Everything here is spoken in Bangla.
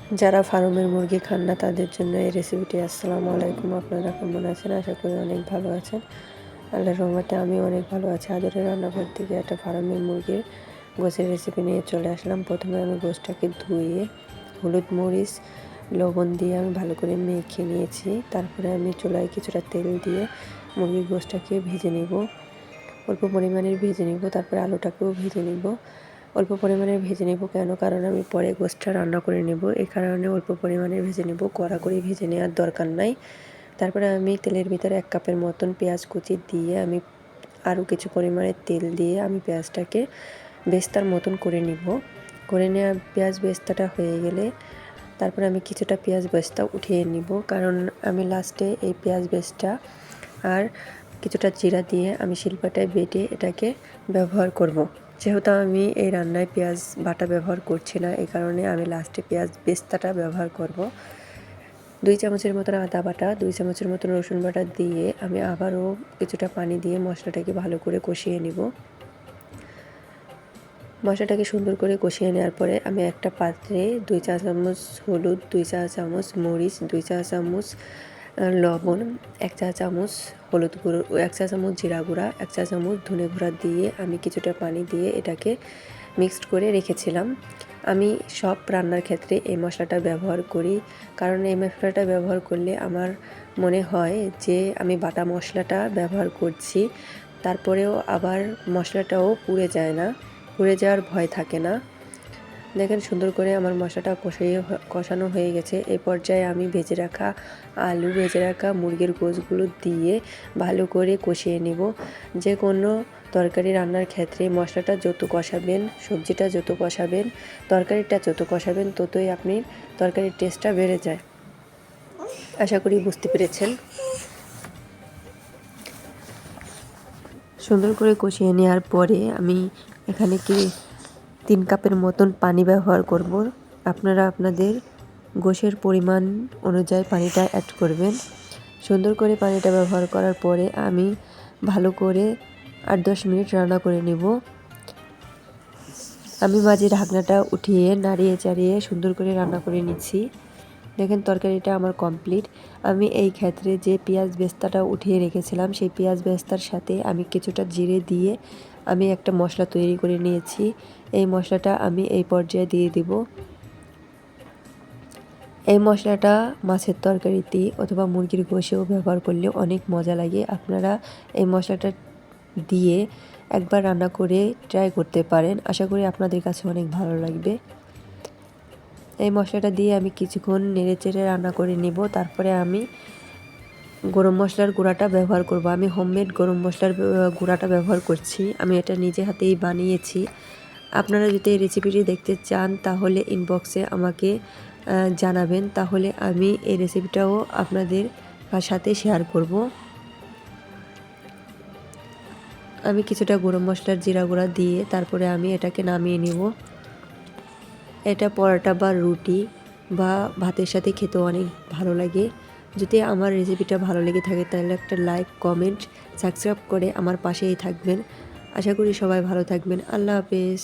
যারা ফার্মের মুরগি খান না তাদের জন্য এই রেসিপিটি। আসসালামু আলাইকুম, আপনারা কেমন আছেন? আশা করি অনেক ভালো আছেন। আল্লাহর রহমতে আমি অনেক ভালো আছি। আদরের রান্নাঘর থেকে একটা ফার্মের মুরগির গোশের রেসিপি নিয়ে চলে আসলাম। প্রথমে আমি গোশটাকে ধুয়ে হলুদ মরিচ লবণ দিয়ে আমি ভালো করে মেখে নিয়েছি। তারপরে আমি চুলায় কিছুটা তেল দিয়ে মুরগির গোশটাকে ভেজে নিব, অল্প পরিমাণের ভেজে নিব। তারপরে আলুটাকেও ভেজে নিব। অল্প পরিমাণে ভেজে নেব কেন, কারণ আমি পরে গোশটা রান্না করে নেব, এই কারণে অল্প পরিমাণে ভেজে নেব, কড়া করে ভেজে নেওয়ার দরকার নাই। তারপরে আমি তেলের ভিতরে 1 কাপের মতন পেঁয়াজ কুচি দিয়ে আমি আরও কিছু পরিমাণে তেল দিয়ে আমি পেঁয়াজটাকে বেস্তার মতন করে নিব। করে নেওয়া পেঁয়াজ বেস্তাটা হয়ে গেলে তারপরে আমি কিছুটা পেঁয়াজ বেস্তা উঠিয়ে নিব, কারণ আমি লাস্টে এই পেঁয়াজ বেস্তা আর কিছুটা জিরা দিয়ে আমি শিলপাটায় বেটে এটাকে ব্যবহার করব। যেহেতু আমি এই রান্নায় পেঁয়াজ বাটা ব্যবহার করছি না, এই কারণে আমি লাস্টে পেঁয়াজ বেস্তাটা ব্যবহার করব। 2 চামচের মতন আদা বাটা, 2 চামচের মতন রসুন বাটা দিয়ে আমি আবারও কিছুটা পানি দিয়ে মশলাটাকে ভালো করে কষিয়ে নিব। মশলাটাকে সুন্দর করে কষিয়ে নেওয়ার পরে আমি একটা পাত্রে 2 চা চামচ হলুদ, 2 চা চামচ মরিচ, 2 চা চামচ লবণ, 1 চা চামচ হলুদ গুঁড়ো, 1 চা চামচ জিরা গুঁড়া, 1 চা চামচ ধনে গুঁড়া দিয়ে আমি কিছুটা পানি দিয়ে এটাকে মিক্সড করে রেখেছিলাম। আমি সব রান্নার ক্ষেত্রে এই মশলাটা ব্যবহার করি, কারণ এই মশলাটা ব্যবহার করলে আমার মনে হয় যে আমি বাটা মশলাটা ব্যবহার করছি। তারপরেও আবার মশলাটাও পুড়ে যায় না, পুড়ে যাওয়ার ভয় থাকে না। দেখেন সুন্দর করে আমার মশলাটা কষানো হয়ে গেছে। এই পর্যায়ে আমি ভেজে রাখা আলু, ভেজে রাখা মুরগির গোশগুলো দিয়ে ভালো করে কষিয়ে নেব। যে কোনো তরকারি রান্নার ক্ষেত্রে মশলাটা যত কষাবেন, সবজিটা যত কষাবেন, তরকারিটা যত কষাবেন, ততই আপনি তরকারির টেস্টটা বেড়ে যায়। আশা করি বুঝতে পেরেছেন। সুন্দর করে কষিয়ে নেওয়ার পরে আমি এখানে 3 কাপের মতন পানি ব্যবহার করব। আপনারা আপনাদের গোশের পরিমাণ অনুযায়ী পানিটা অ্যাড করবেন। সুন্দর করে পানিটা ব্যবহার করার পরে আমি ভালো করে 8-10 মিনিট রান্না করে নেব। আমি মাঝে ঢাকনাটা উঠিয়ে নাড়িয়ে চাড়িয়ে সুন্দর করে রান্না করে নিচ্ছি। দেখেন তরকারিটা আমার কমপ্লিট। আমি এই ক্ষেত্রে যে পেঁয়াজ বেস্তাটা উঠিয়ে রেখেছিলাম, সেই পেঁয়াজ বেস্তার সাথে আমি কিছুটা জিরে দিয়ে আমি একটা মশলা তৈরি করে নিয়েছি। এই মশলাটা আমি এই পর্যায়ে দিয়ে দিব। এই মশলাটা মাছের তরকারিতে অথবা মুরগির গোশেও ব্যবহার করলে অনেক মজা লাগে। আপনারা এই মশলাটা দিয়ে একবার রান্না করে ট্রাই করতে পারেন, আশা করি আপনাদের কাছে অনেক ভালো লাগবে। এই মশলাটা দিয়ে আমি কিছুক্ষণ নেড়েচেড়ে রান্না করে নেব। তারপরে আমি গরম মশলার গুঁড়াটা ব্যবহার করব। আমি হোমমেড গরম মশলার গুঁড়াটা ব্যবহার করছি। আমি এটা নিজে হাতেই বানিয়েছি। আপনারা যদি এই রেসিপিটি দেখতে চান তাহলে ইনবক্সে আমাকে জানাবেন, তাহলে আমি এই রেসিপিটাও আপনাদের সাথে শেয়ার করব। আমি কিছুটা গরম মশলার জিরা গুঁড়া দিয়ে তারপরে আমি এটাকে নামিয়ে নেব। এটা পরোটা বা রুটি বা ভাতের সাথে খেতেও অনেক ভালো লাগে। যদি আমার রেসিপিটা ভালো লেগে থাকে তাহলে একটা লাইক, কমেন্ট, সাবস্ক্রাইব করে আমার পাশেই থাকবেন। আশা করি সবাই ভালো থাকবেন। আল্লাহ হাফেজ।